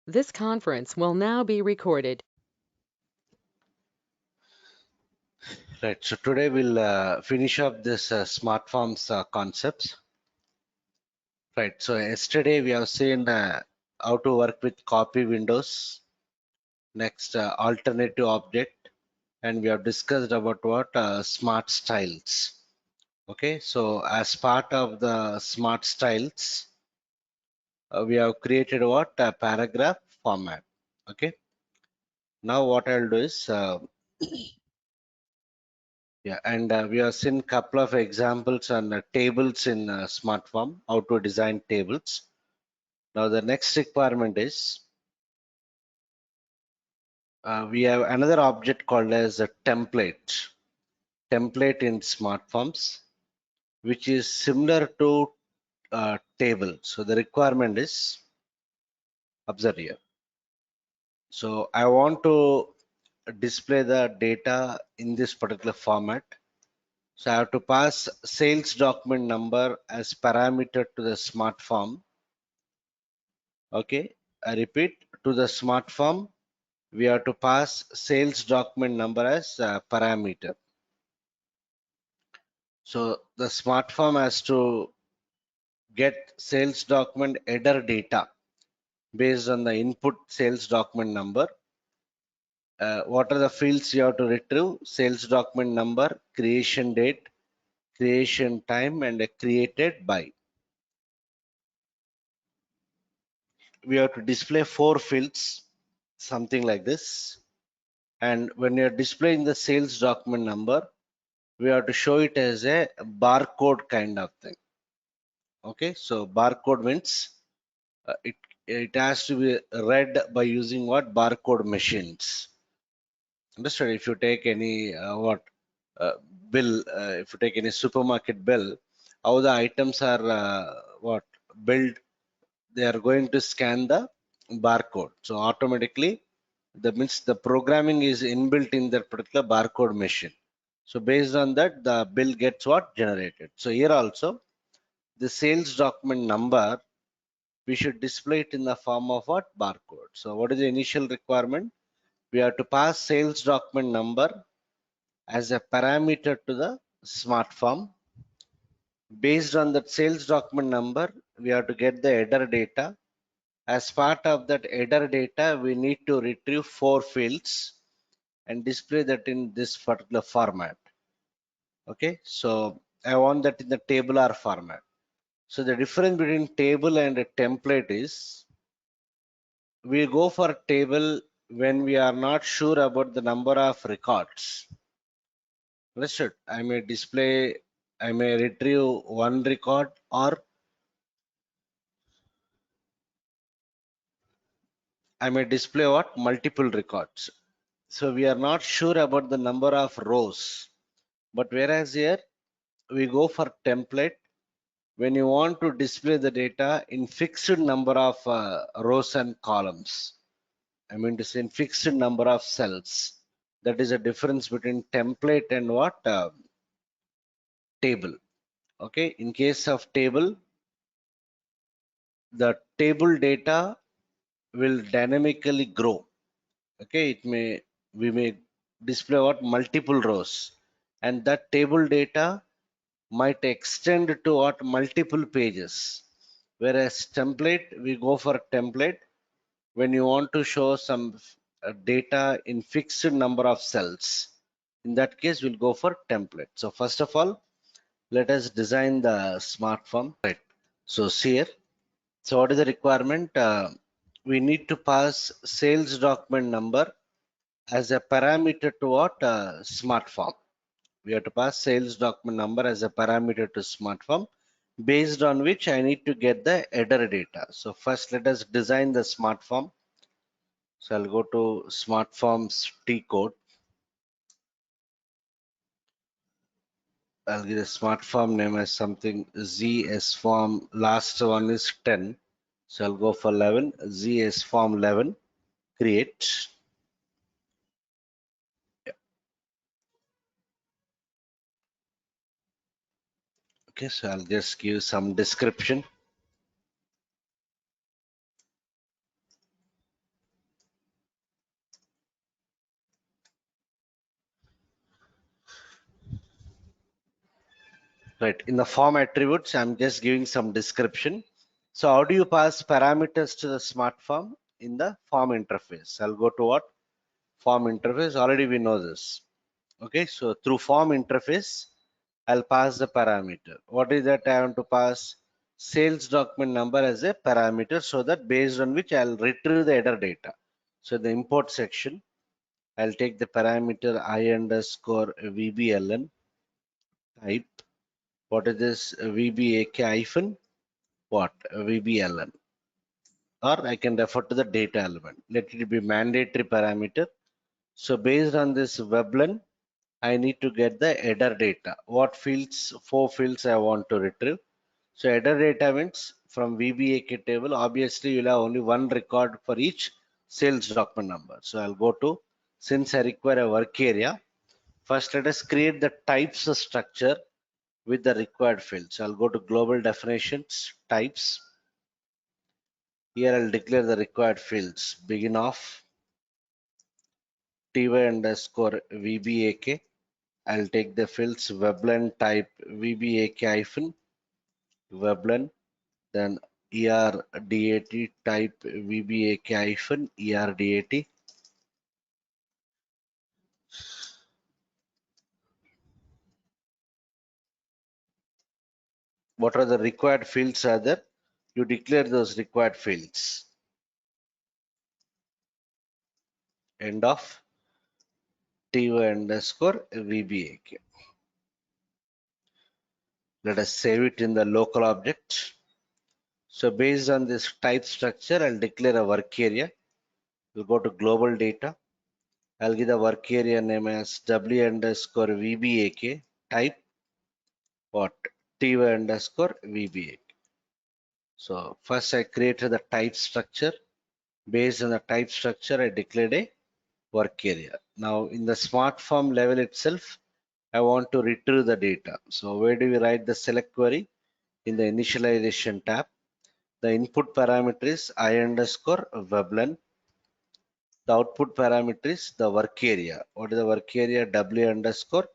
This conference will now be recorded. Right, so today we'll finish up this SmartForms concepts. Right, so yesterday we have seen how to work with copy windows, next alternative object, and we have discussed about what smart styles. Okay, so as part of the smart styles, we have created what a paragraph format. Okay, now what I'll do is yeah, and we have seen couple of examples on tables in SmartForm, how to design tables. Now the next requirement is we have another object called as a template. Template in SmartForms, which is similar to table. So the requirement is, observe here. So I want to display the data in this particular format. So I have to pass sales document number as parameter to the SmartForm. Okay, I repeat, to the SmartForm, we have to pass sales document number as a parameter. So the SmartForm has to get sales document header data based on the input sales document number. What are the fields you have to retrieve? Sales document number, creation date, creation time, and a created by. We have to display 4 fields, something like this. And when you're displaying the sales document number, we have to show it as a barcode kind of thing. Okay, so barcode means it has to be read by using what barcode machines. Understood? If you take any bill, if you take any supermarket bill, how the items are what billed, they are going to scan the barcode. So automatically, that means the programming is inbuilt in that particular barcode machine. So based on that, the bill gets what generated. So here also, the sales document number, we should display it in the form of what barcode. So what is the initial requirement? We have to pass sales document number as a parameter to the SmartForm. Based on that sales document number, we have to get the header data. As part of that header data, we need to retrieve 4 fields and display that in this particular format. Okay, so I want that in the tabular format. So the difference between table and a template is we go for table when we are not sure about the number of records. Understood? I may display, I may retrieve 1 record, or I may display what multiple records. So we are not sure about the number of rows. But whereas here we go for template when you want to display the data in fixed number of rows and columns. I mean to say in fixed number of cells. That is a difference between template and what table. Okay, in case of table, the table data will dynamically grow. Okay, we may display what multiple rows, and that table data might extend to what multiple pages. Whereas template, we go for template when you want to show some data in fixed number of cells. In that case, we'll go for template. So first of all, let us design the smart form. Right. So here, so what is the requirement? We need to pass sales document number as a parameter to what SmartForm. We have to pass sales document number as a parameter to SmartForm, based on which I need to get the header data. So first let us design the SmartForm. So I'll go to SmartForms T code. I'll give the SmartForm name as something ZS form. Last one is 10. So I'll go for 11. ZS form 11. Create. Okay, so I'll just give some description. Right. In the form attributes, I'm just giving some description. So how do you pass parameters to the smart form in the form interface? I'll go to what? Form interface. Already we know this. Okay. So through form interface, I'll pass the parameter. What is that I want to pass? Sales document number as a parameter, so that based on which I'll retrieve the header data. So the import section, I'll take the parameter I underscore VBLN type. What is this VBAK hyphen? What? VBLN. Or I can refer to the data element. Let it be mandatory parameter. So based on this WebLAN, I need to get the header data. What fields, 4 fields I want to retrieve. So header data means from VBAK table, obviously you'll have only one record for each sales document number. So I'll go to, since I require a work area, first let us create the types of structure with the required fields. So I'll go to global definitions, types. Here I'll declare the required fields. Begin of ty underscore VBAK. I'll take the fields WebLAN type VBAK hyphen WebLAN, then ERDAT type VBAK hyphen ERDAT. What are the required fields are there? You declare those required fields. End of ty underscore VBAK. Let us save it in the local object. So based on this type structure, I'll declare a work area. We'll go to global data. I'll give the work area name as W underscore VBAK type what? TY underscore VBAK. So first I created the type structure. Based on the type structure, I declared a work area. Now in the smart form level itself, I want to retrieve the data. So where do we write the select query? In the initialization tab. The input parameter is I underscore WebLAN. The output parameter is the work area. What is the work area? W underscore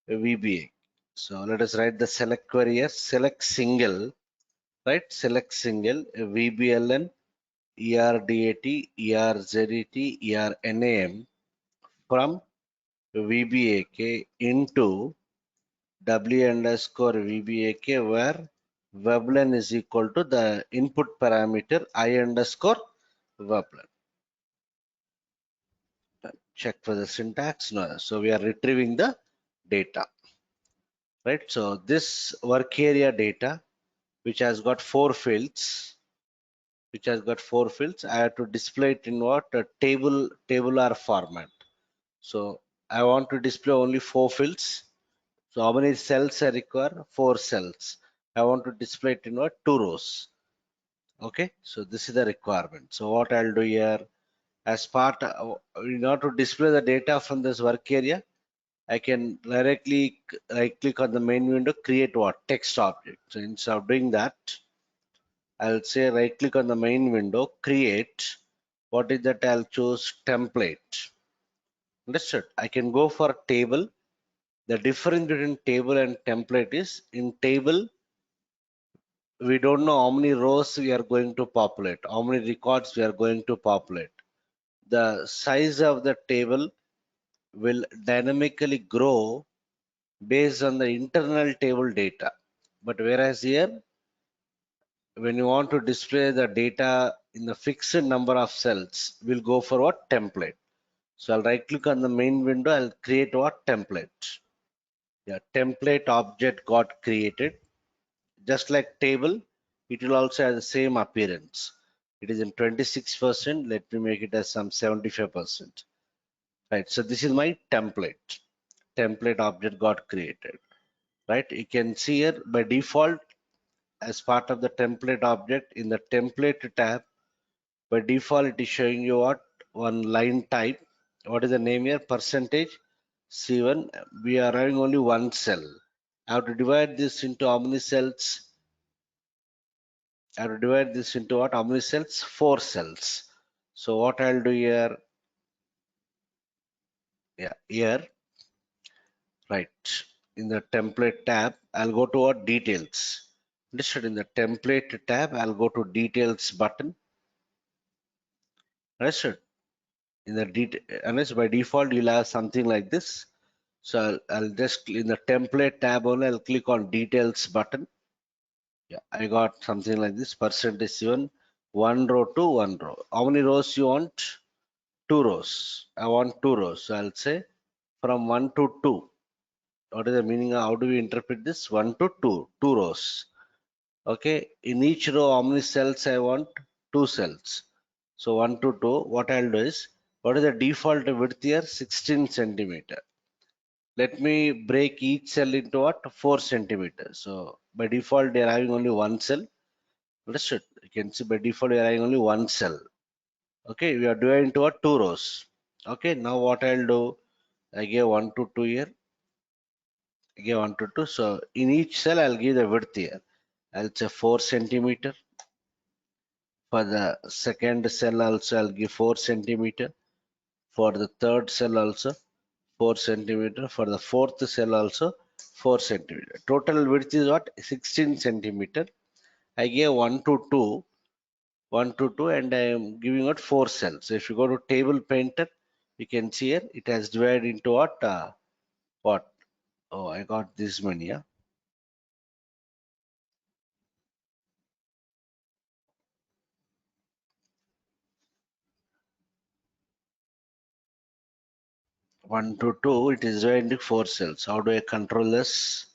VBA. So let us write the select query as select single, right? Select single VBLN ERDAT ERZET ERNAM from VBAK into W underscore VBAK, where WebLAN is equal to the input parameter I underscore WebLAN. Check for the syntax. No, so we are retrieving the data, right? So this work area data, which has got 4 fields, I have to display it in what? A tabular format. So I want to display only 4 fields. So how many cells I require? 4 cells. I want to display it in what? 2 rows. Okay, so this is the requirement. So what I'll do here, as part in order to display the data from this work area, I can directly right click on the main window, create what? Text object. So instead of doing that, I'll say right click on the main window, create. What is that? I'll choose template. Understood? I can go for table. The difference between table and template is in table, we don't know how many rows we are going to populate, how many records we are going to populate. The size of the table will dynamically grow based on the internal table data. But whereas here, when you want to display the data in the fixed number of cells, we'll go for what? Template. So I'll right click on the main window, I'll create what? Template. Yeah, template object got created. Just like table, it will also have the same appearance. It is in 26%. Let me make it as some 75%. Right. So this is my template. Template object got created. Right. You can see here by default, as part of the template object in the template tab, by default it is showing you what? One line type. What is the name here? Percentage C1. We are having only one cell. I have to divide this into how many cells? I have to divide this into what? How many cells? 4 cells. So what I'll do here? Yeah, here, right. in the template tab, I'll go to what details. Understood? In the template tab, I'll go to details button. Understood? In the detail, unless by default you'll have something like this. So I'll just in the template tab only, I'll click on details button. Yeah, I got something like this. Percentage given, one row to one row. How many rows you want? Two rows. I want two rows. So I'll say from 1 to 2. What is the meaning? How do we interpret this? 1 to 2, two rows. Okay, in each row, how many cells I want? Two cells. So 1 to 2, what I'll do is, what is the default width here? 16 centimeter. Let me break each cell into what? 4 centimeters. So by default, they are having only one cell. Understood? You can see by default, we are having only one cell. Okay, we are doing into what? Two rows. Okay, now what I'll do, I give 1 to 2 here. I give 1 to 2. So in each cell, I'll give the width here. I'll say 4 centimeter. For the second cell also, I'll give 4 centimeter. For the third cell also, 4 centimeter. For the fourth cell also, 4 centimeter. Total width is what? 16 centimeter. I gave 1 to 2, 1 to 2, and I am giving out 4 cells. So if you go to table painter, you can see here it has divided into what? What? Oh, I got this many. Yeah, 1 to 2. It is divided into 4 cells. How do I control this?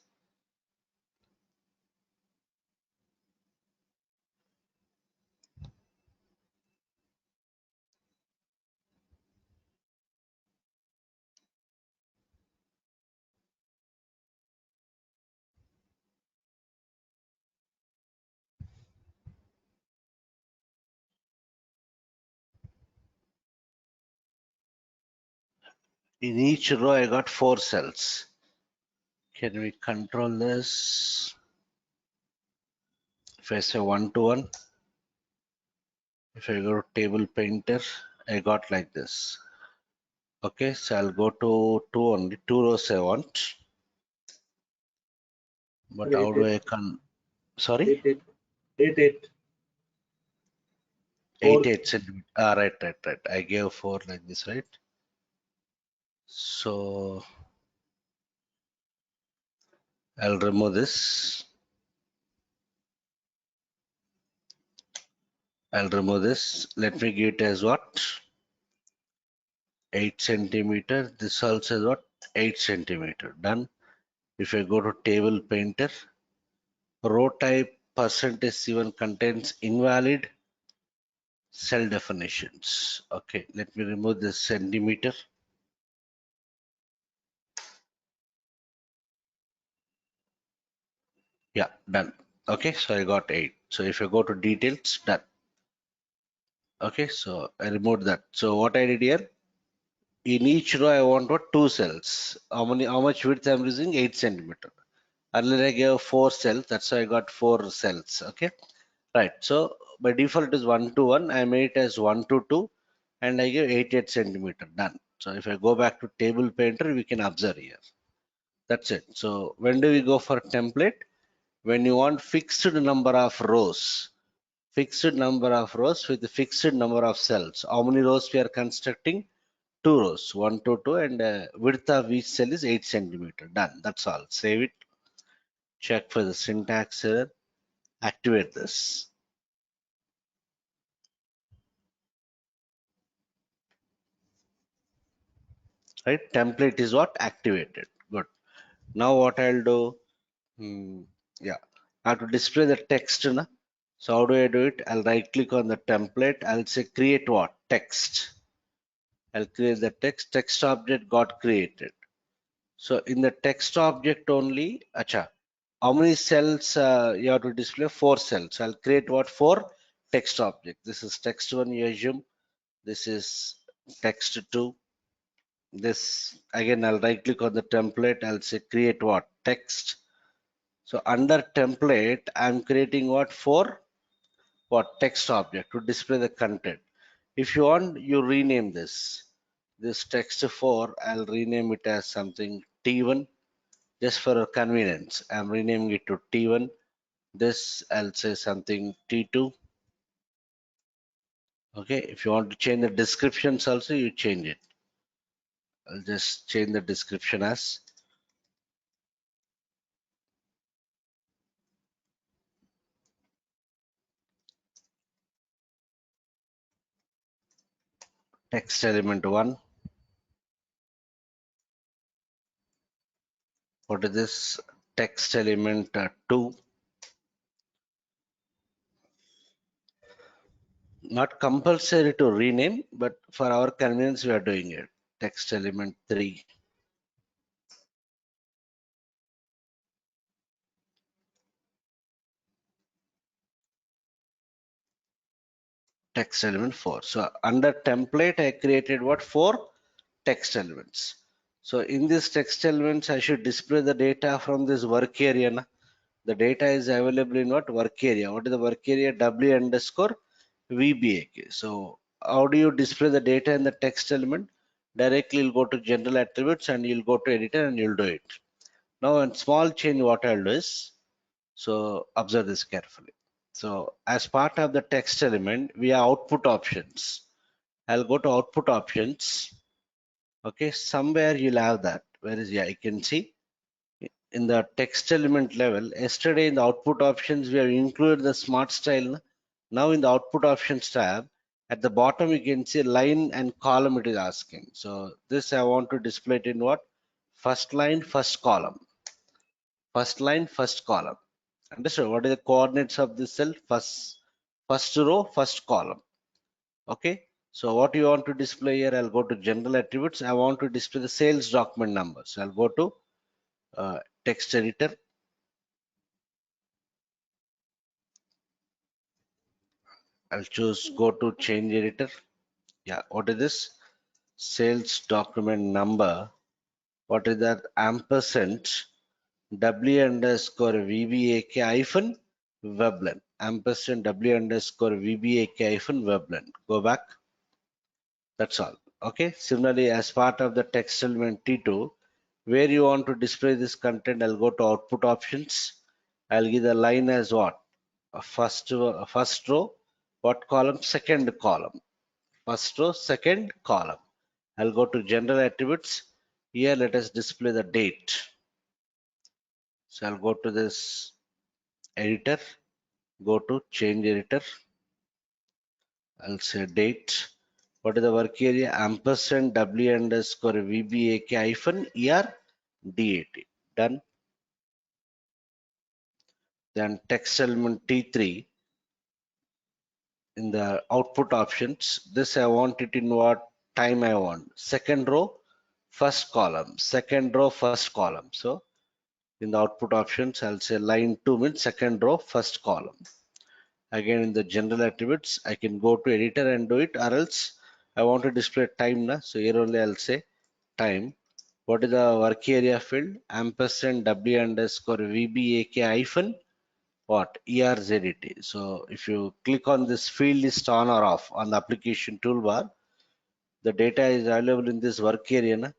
In each row, I got 4 cells. Can we control this? If I say 1 to 1, if I go to table painter, I got like this. Okay, so I'll go to 2 only, 2 rows I want. But how do I sorry? 8 4 8 centimeter. Ah, right. I gave 4 like this, right? So I'll remove this. I'll remove this. Let me give it as what? 8 centimeter. This also is what? 8 centimeter. Done. If I go to table painter, row type percentage even contains invalid cell definitions. Okay, let me remove this centimeter. Yeah, done. Okay, so I got 8. So if I go to details, done. Okay, so I removed that. So what I did here, in each row I want what? Two cells. How much width I'm using? 8 centimeter. Earlier I gave 4 cells, that's why I got 4 cells. Okay, right. So by default it is 1 to 1. I made it as 1 to 2 and I give 8 centimeter. Done. So if I go back to table painter, we can observe here. That's it. So when do we go for template? When you want fixed number of rows, fixed number of rows with fixed number of cells. How many rows we are constructing? Two rows, 1 to 2, and width of each cell is 8 centimeter. Done. That's all. Save it. Check for the syntax error. Activate this. Right? Template is what? Activated. Good. Now what I'll do? Yeah, I have to display the text. Na? So how do I do it? I'll right click on the template. I'll say create what? Text. I'll create the text. Text object got created. So in the text object only, acha, how many cells you have to display? 4 cells. I'll create what? 4 text object. This is text 1, you assume. This is text 2. This again, I'll right click on the template. I'll say create what? Text. So under template, I'm creating what? 4 what? Text object to display the content. If you want, you rename this. This text 4, I'll rename it as something T1. just for convenience. I'm renaming it to T1. This I'll say something T2. Okay, if you want to change the descriptions also, you change it. I'll just change the description as text element 1. What is this? Text element 2. Not compulsory to rename, but for our convenience, we are doing it. Text element 3. Text element 4. So under template, I created what? 4 text elements. So in this text elements, I should display the data from this work area. Na? The data is available in what? Work area. What is the work area? W underscore VBAK. So how do you display the data in the text element? Directly you'll go to general attributes and you'll go to editor and you'll do it. Now a small change what I'll do is, so observe this carefully. So as part of the text element, we have output options. I'll go to output options. Okay, somewhere you'll have that. Where is, yeah, I can see in the text element level. Yesterday in the output options, we have included the smart style. Now in the output options tab, at the bottom you can see line and column it is asking. So this I want to display it in what? First line, first column. First line, first column. Understood? What is the coordinates of this cell? First row, first column. Okay. So what you want to display here? I'll go to general attributes. I want to display the sales document number. So I'll go to text editor. I'll choose go to change editor. Yeah. What is this? Sales document number. What is that? Ampersand W underscore VBAK hyphen Veblen. Ampersand W underscore VBAK hyphen Veblen. Go back. That's all. Okay. Similarly, as part of the text element T2, where you want to display this content, I'll go to output options. I'll give the line as what? First row. What column? Second column. First row, second column. I'll go to general attributes. Here, let us display the date. So I'll go to this editor, go to change editor. I'll say date. What is the work area? Ampersand W underscore VBAK hyphen ER DAT. Done. Then text element T3 in the output options. This I want it in what time I want. Second row, first column. Second row, first column. So in the output options, I'll say line 2 means second row, first column. Again, in the general attributes, I can go to editor and do it, or else I want to display time. Na? So here only I'll say time. What is the work area field? Ampersand W underscore VBAK hyphen what? ERZDT. So if you click on this field list on or off on the application toolbar, the data is available in this work area. Na?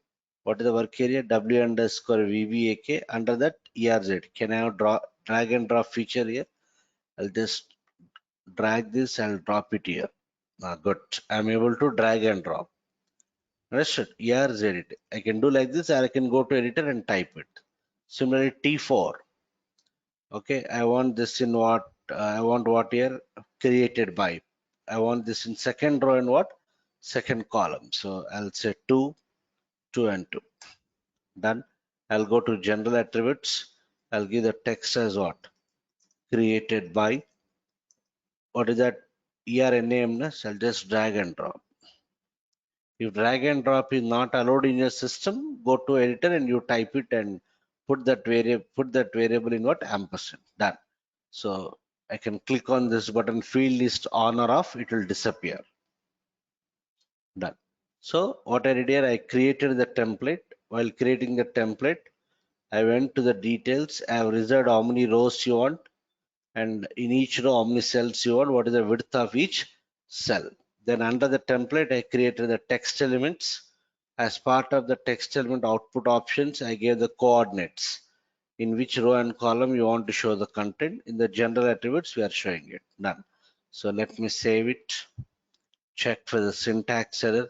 What is the work area? W underscore VBAK under that ERZ. Can I have drag and drop feature here? I'll just drag this, I'll drop it here. Good. I'm able to drag and drop. Understood? ERZ. I can do like this, or I can go to editor and type it. Similarly, T4. Okay, I want this in what? I want what here? Created by. I want this in second row and what? Second column. So I'll say 2, 2 and 2. Done. I'll go to general attributes. I'll give the text as what? Created by. What is that? ERNAM. So I'll just drag and drop. If drag and drop is not allowed in your system, go to editor and you type it and put that variable in what? Ampersand. Done. So I can click on this button, field list on or off, it will disappear. Done. So what I did here, I created the template. While creating the template, I went to the details. I have reserved how many rows you want, and in each row how many cells you want, what is the width of each cell. Then under the template, I created the text elements. As part of the text element output options, I gave the coordinates. in which row and column you want to show the content. In the general attributes, we are showing it. Done. So let me save it. Check for the syntax error.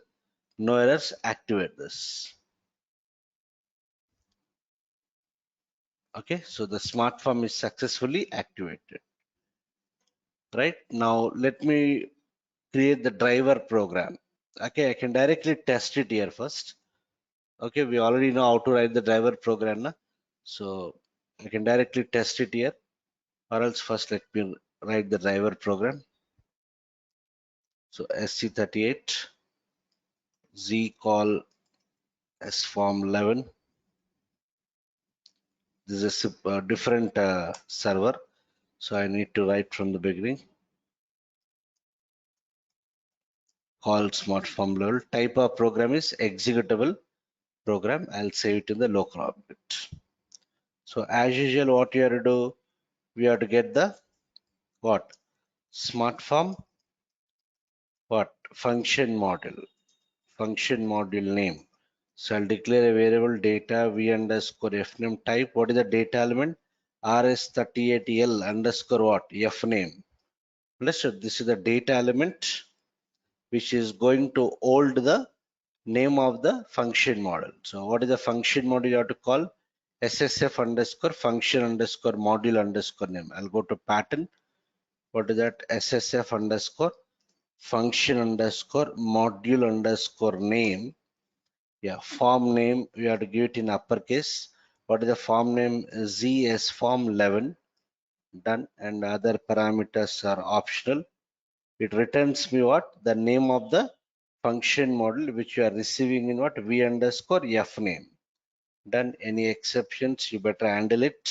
No errors. Activate this. Okay, so the smart form is successfully activated. Right now, let me create the driver program. Okay, I can directly test it here first. Okay, we already know how to write the driver program now. So I can directly test it here, or else first let me write the driver program. So SC38 Z call S form 11. This is a different server, so I need to write from the beginning. Call smart form level. Type of program is executable program. I'll save it in the local object. So as usual, what you have to do, we have to get the what? Smart form what? Function module. Function module name. So I'll declare a variable data v underscore fname type. What is the data element? rs38l underscore what? Fname. Understood? This is the data element which is going to hold the name of the function model. So what is the function model you have to call? SSF underscore function underscore module underscore name. I'll go to pattern. What is that? SSF underscore function underscore module underscore name. Yeah, form name we have to give it in uppercase. What is the form name? ZS form 11. Done. And other parameters are optional. It returns me what? The name of the function model which you are receiving in what? V underscore F name. Done. Any exceptions? You better handle it.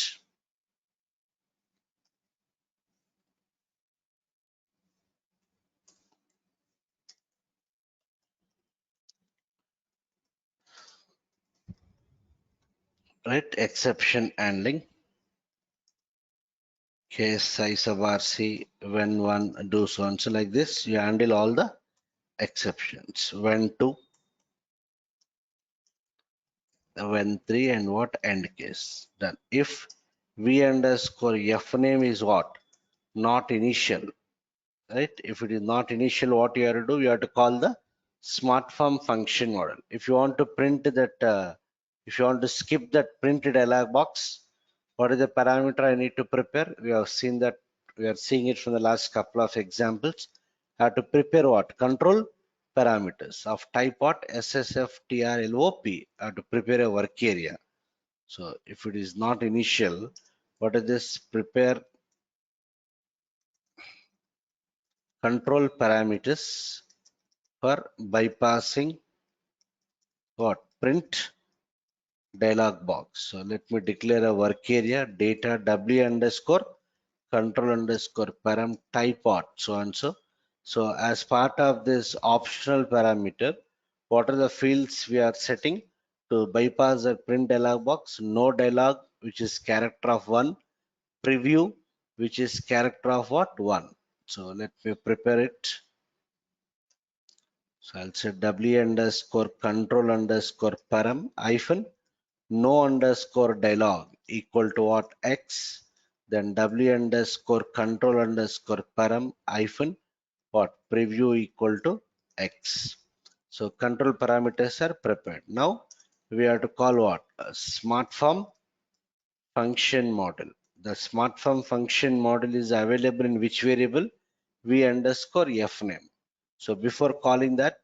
Right? Exception handling. Case size of RC when one do so and so like this. You handle all the exceptions. When two, when three, and what end case. Done. If V underscore F name is what? Not initial. Right? If it is not initial, what you have to do, you have to call the SmartForm function model. If you want to print that, if you want to skip that print dialog box, what is the parameter I need to prepare? We have seen that, we are seeing it from the last couple of examples. I have to prepare what? Control parameters of type what? SSFTRLOP. I have to prepare a work area. So if it is not initial, what is this? Prepare control parameters for bypassing what? Print dialog box. So let me declare a work area data w underscore control underscore param type what so and so. So as part of this optional parameter, what are the fields we are setting to bypass the print dialog box? No dialog, which is character of 1, preview, which is character of what? 1. So let me prepare it. So I'll say w underscore control underscore param hyphen no underscore dialog equal to what? X. Then w underscore control underscore param hyphen what? Preview equal to X. So control parameters are prepared. Now we have to call what? A SmartForm function model. The SmartForm function model is available in which variable? V underscore F name. So before calling that,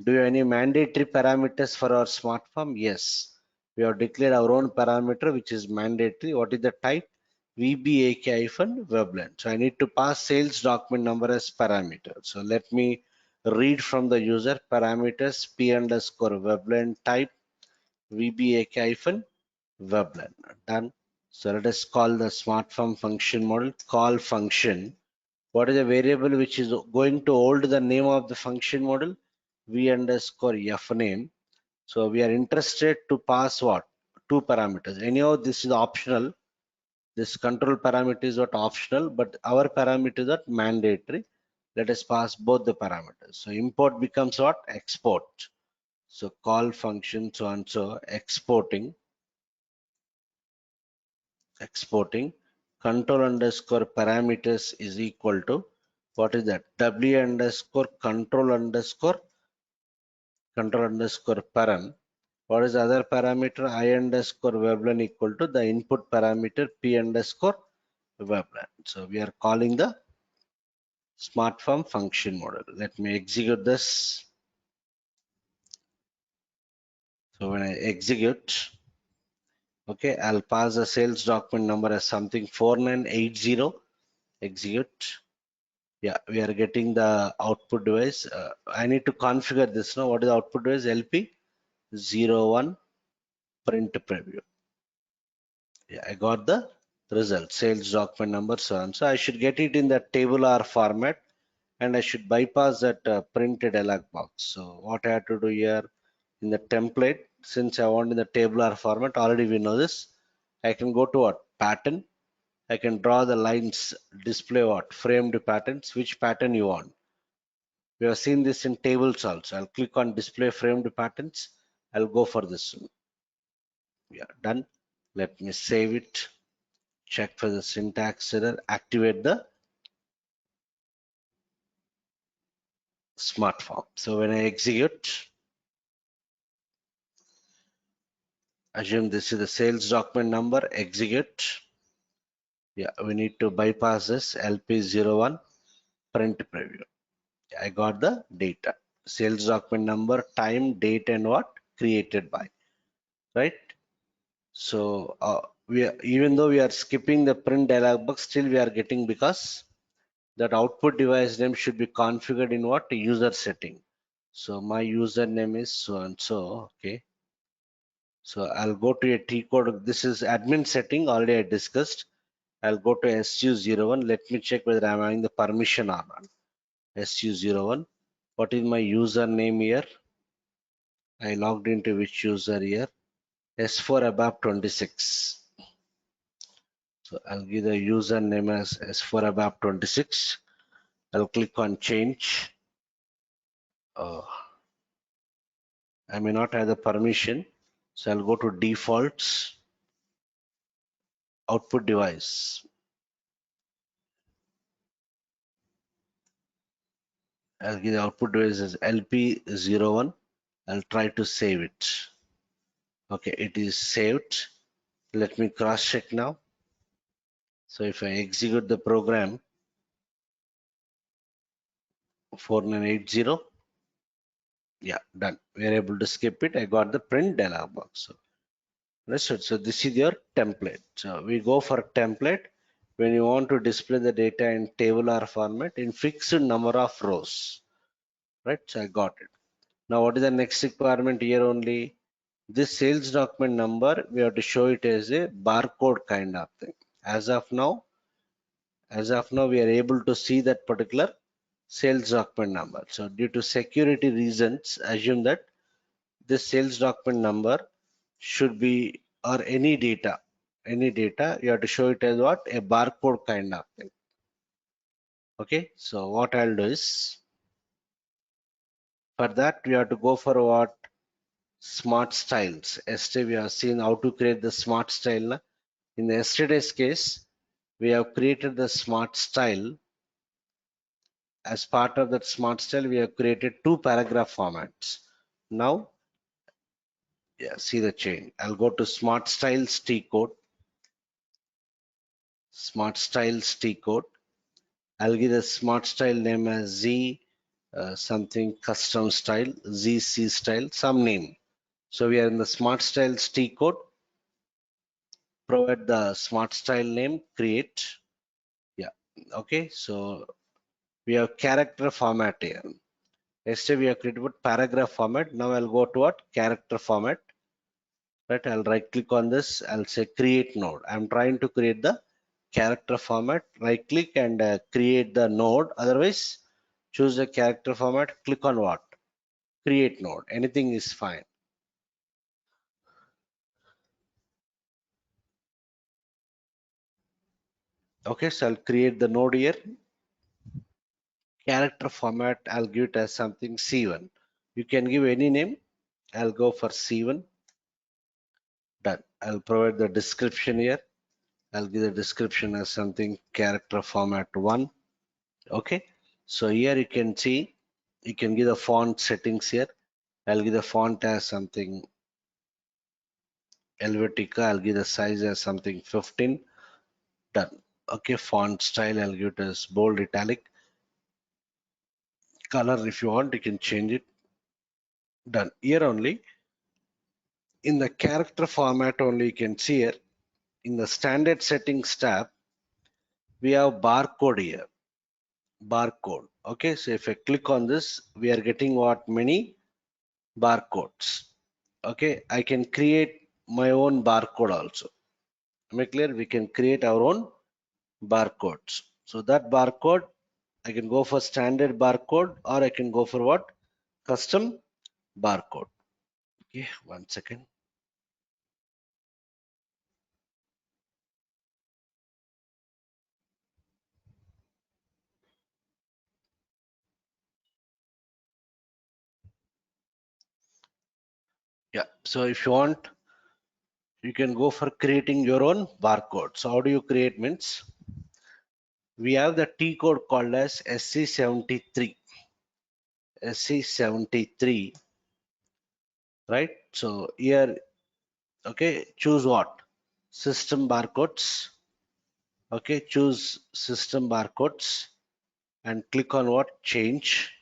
do you have any mandatory parameters for our SmartForm? Yes. We have declared our own parameter which is mandatory. What is the type? VBAK-Weblen. So I need to pass sales document number as parameter. So let me read from the user parameters P underscore Weblen type VBAK-Weblen. Done. So let us call the SmartForm function model call function. What is the variable which is going to hold the name of the function model? V underscore F name. So we are interested to pass what? Two parameters. Anyhow, this is optional. This control parameter is what? Optional, but our parameter is what? Mandatory. Let us pass both the parameters. So import becomes what? Export. So call function so and so exporting exporting control underscore parameters is equal to, what is that? W underscore control underscore param. What is the other parameter? I underscore Veblen equal to the input parameter P underscore Veblen. So we are calling the SmartForm function model. Let me execute this. So when I execute, okay, I'll pass the sales document number as something 4980. Execute. Yeah, we are getting the output device. I need to configure this now. What is the output device? LP01 print preview. Yeah, I got the result. Sales document number so and so. I should get it in the tabular format and I should bypass that printed dialog box. So what I have to do here in the template, since I want in the tabular format, already we know this. I can go to what? Pattern. I can draw the lines, display what? Framed patterns. Which pattern you want? We have seen this in tables also. I'll click on display framed patterns. I'll go for this one. Yeah, done. Let me save it. Check for the syntax error. Activate the smart form. So when I execute, assume this is the sales document number. Execute. Yeah, we need to bypass this LP01 print preview. I got the data. Sales document number, time, date, and what? Created by. Right? So even though we are skipping the print dialog box, still we are getting, because that output device name should be configured in what? User setting. So my username is so and so. Okay. So I'll go to a T code. This is admin setting. Already I discussed. I'll go to SU01. Let me check whether I'm having the permission or not. SU01. What is my username here? I logged into which user here? S4 ABAP 26. So I'll give the username as S4 ABAP 26. I'll click on change. I may not have the permission. So I'll go to defaults, output device. I'll give the output device as LP01. I'll try to save it. Okay, it is saved. Let me cross check now. So if I execute the program 4980, yeah, done. We are able to skip it. I got the print dialog box. So understood. So this is your template. So we go for template when you want to display the data in tabular format in fixed number of rows. Right? So I got it. Now what is the next requirement here only? This sales document number, we have to show it as a barcode kind of thing. As of now, we are able to see that particular sales document number. So due to security reasons, assume that this sales document number should be, or any data, you have to show it as what? A barcode kind of thing. Okay, so what I'll do is, for that we have to go for what? Smart styles. Yesterday we have seen how to create the smart style. In the yesterday's case, we have created the smart style. As part of that smart style, we have created two paragraph formats. Now, yeah, see the change. I'll go to smart styles T code. Smart styles T code. I'll give the smart style name as Z something custom style, ZC style, some name. So we are in the smart styles T code. Provide the smart style name, create. Yeah, okay. So we have character format here. Yesterday we have created what? Paragraph format. Now I'll go to what? Character format. Right, I'll right click on this. I'll say create node. I'm trying to create the character format. Right click and create the node. Otherwise, choose the character format. Click on what? Create node. Anything is fine. Okay, so I'll create the node here. Character format, I'll give it as something C1. You can give any name. I'll go for C1. Done. I'll provide the description here. I'll give the description as something character format 1. Okay, so here you can see, you can give the font settings here. I'll give the font as something Helvetica. I'll give the size as something 15. Done. Okay, font style, I'll give it as bold italic. Color, if you want, you can change it. Done. Here only, in the character format only, you can see here, in the standard settings tab, we have barcode here. Barcode. Okay, so if I click on this, we are getting what? Many barcodes. Okay, I can create my own barcode also. Am I clear? We can create our own barcodes. So that barcode, I can go for standard barcode, or I can go for what? Custom barcode. Okay, 1 second. Yeah, so if you want, you can go for creating your own barcode. So how do you create means? We have the T code called as SC73. SC73, right? So here, okay, choose what? System barcodes. Okay, choose system barcodes and click on what? Change.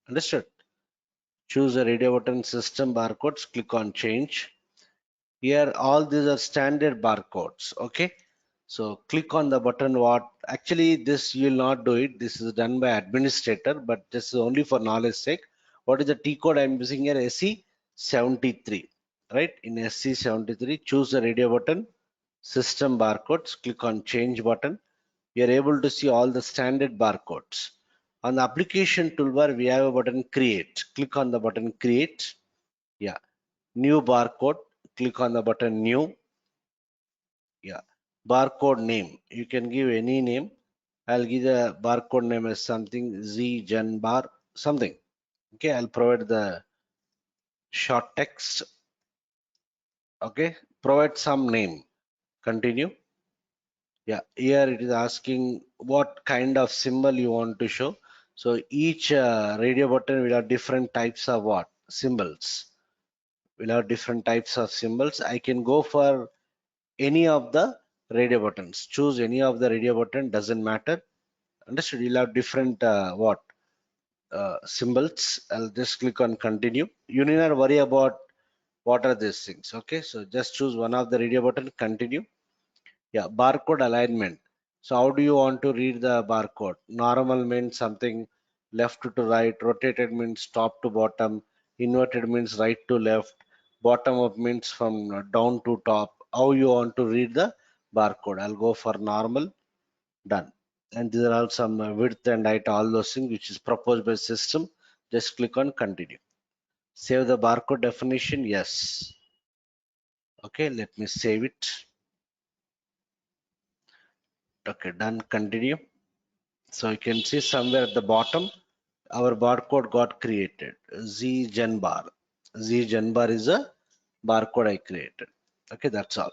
Understood? Choose the radio button system barcodes, click on change. Here, all these are standard barcodes. Okay, so click on the button. What actually this you will not do it. This is done by administrator, but this is only for knowledge sake. What is the T code I'm using here? SC73, right? In SC73, choose the radio button, system barcodes, click on change button. We are able to see all the standard barcodes. On the application toolbar, we have a button create. Click on the button create. Yeah, new barcode. Click on the button new. Yeah, barcode name. You can give any name. I'll give the barcode name as something Z Gen bar something. Okay, I'll provide the short text. Okay, provide some name. Continue. Yeah, here it is asking what kind of symbol you want to show. So each radio button will have different types of what? Symbols. Will have different types of symbols. I can go for any of the radio buttons. Choose any of the radio button, doesn't matter. Understood? You'll have different what? Symbols. I'll just click on continue. You need not worry about what are these things. Okay, so just choose one of the radio button, continue. Yeah, barcode alignment. So how do you want to read the barcode? Normal means something left to right, rotated means top to bottom, inverted means right to left, bottom up means from down to top. How you want to read the barcode? I'll go for normal, done. And these are all some width and height, all those things which is proposed by system. Just click on continue. Save the barcode definition, yes. Okay, let me save it. Okay, done, continue. So you can see somewhere at the bottom, our barcode got created. Z Gen bar. Z Gen bar is a barcode I created. Okay, that's all.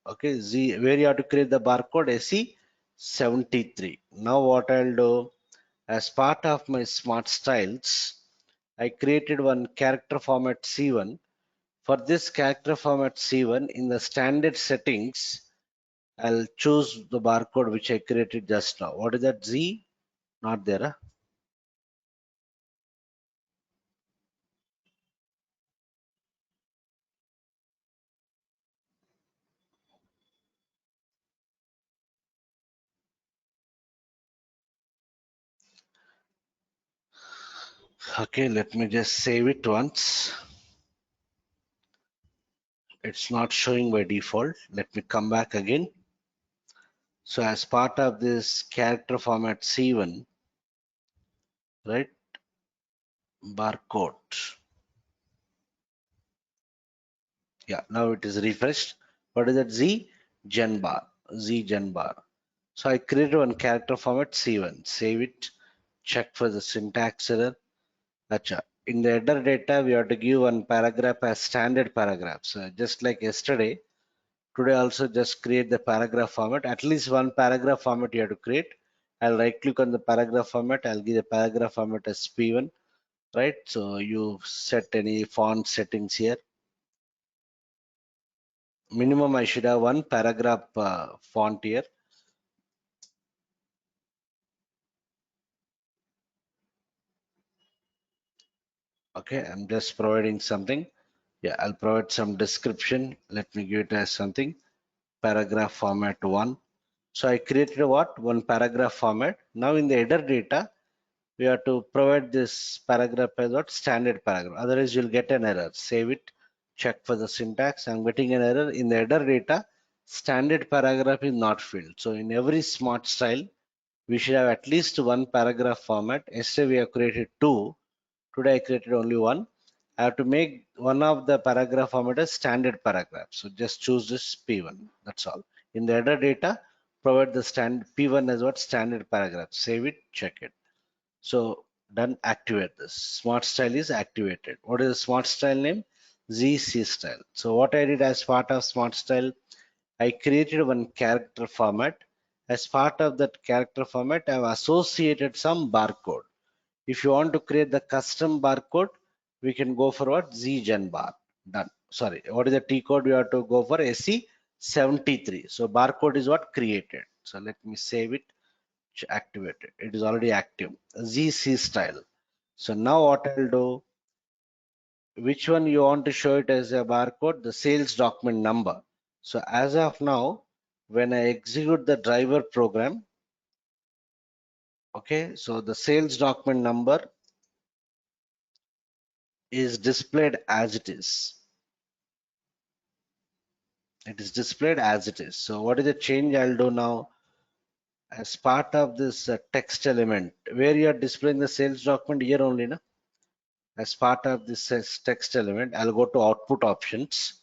Okay, Z, where you have to create the barcode? SE73. Now what I'll do, as part of my smart styles, I created one character format C1. For this character format C1, in the standard settings, I'll choose the barcode which I created just now. What is that? Z? Not there. Huh? Okay, let me just save it once. It's not showing by default. Let me come back again. So as part of this character format C1, right? Barcode. Yeah, now it is refreshed. What is that? Z Gen bar. Z Gen bar. So I created one character format C1. Save it. Check for the syntax error. Acha. In the header data, we have to give one paragraph as standard paragraph. So just like yesterday, Today also just create the paragraph format. At least one paragraph format you have to create. I'll right click on the paragraph format. I'll give the paragraph format as P1, right? So you set any font settings here. Minimum I should have one paragraph font here. Okay, I'm just providing something. Yeah, I'll provide some description. Let me give it as something. Paragraph format 1. So I created a what? One paragraph format. Now in the header data, we have to provide this paragraph as what? Standard paragraph. Otherwise, you'll get an error. Save it. Check for the syntax. I'm getting an error in the header data. Standard paragraph is not filled. So in every smart style, we should have at least one paragraph format. Yesterday we have created two. Today I created only one. I have to make one of the paragraph format as standard paragraph. So just choose this P1. That's all. In the header data, provide the stand P1 as what? Standard paragraph. Save it, check it. So done, activate this. Smart style is activated. What is the smart style name? ZC style. So what I did as part of smart style, I created one character format. As part of that character format, I have associated some barcode. If you want to create the custom barcode, we can go for what? ZGen bar. Done. Sorry, what is the T code? We have to go for SE73. So barcode is what created. So let me save it, activate it. It is already active. ZC style. So now what I'll do, which one you want to show it as a barcode? The sales document number. So as of now, when I execute the driver program, okay, so the sales document number is displayed as it is. It is displayed as it is. So what is the change I'll do now? As part of this text element, where you are displaying the sales document here only, na? As part of this text element, I'll go to output options.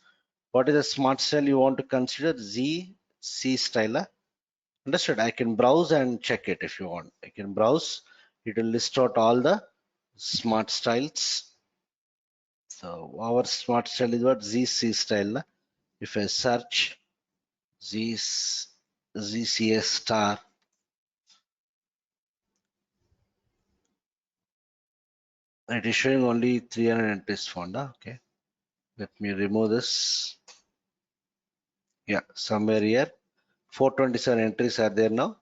What is the smart style you want to consider? ZC style. Understood? I can browse and check it if you want. I can browse. It will list out all the smart styles. So our smart style is what? ZC style. If I search Z ZCS star, it is showing only 300 entries found. Okay, let me remove this. Yeah, somewhere here 427 entries are there now.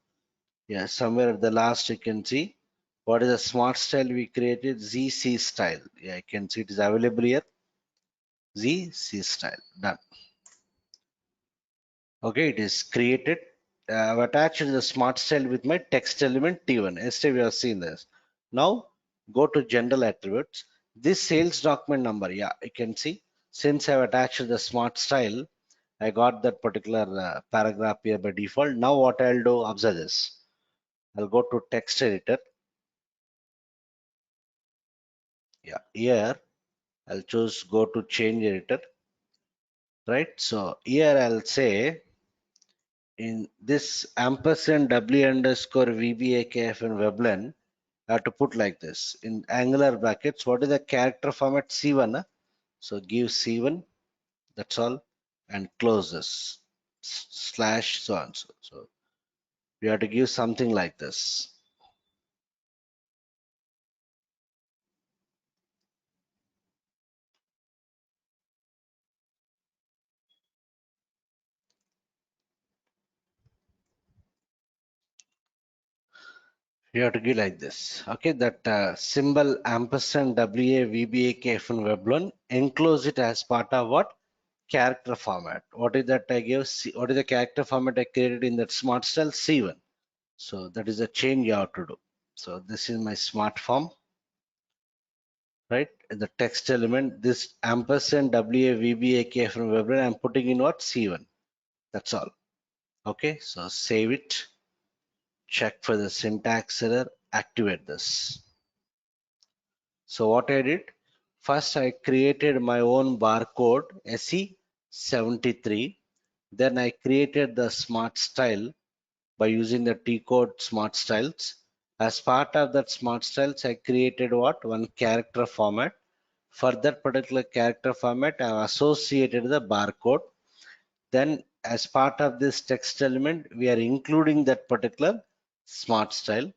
Yeah, somewhere at the last you can see what is the smart style we created. ZC style. Yeah, I can see it is available here. ZC style. Done. Okay, it is created. I've attached the smart style with my text element T1. Yesterday we have seen this. Now go to general attributes. This sales document number, yeah, you can see since I've attached the smart style, I got that particular paragraph here by default. Now what I'll do, observe this. I'll go to text editor. Yeah, here I'll choose go to change editor. Right. So here I'll say in this ampersand W underscore VBAKF and Veblen, I have to put like this in angular brackets. What is the character format? C1. So give C1. That's all. And close this slash so on. So we have to give something like this. You have to give like this. Okay, that symbol ampersand WA VBAKF and Veblen, enclose it as part of what? Character format. What is that I gave? What is the character format I created in that smart style? C1. So that is a change you have to do. So this is my smart form, right? The text element, this ampersand WAVBAK from Weber, I'm putting in what? C1. That's all. Okay, so save it, check for the syntax error, activate this. So what I did, first I created my own barcode SE73. Then I created the smart style by using the T code smart styles. As part of that smart styles, I created what? One character format. For that particular character format, I have associated the barcode. Then as part of this text element, we are including that particular smart style.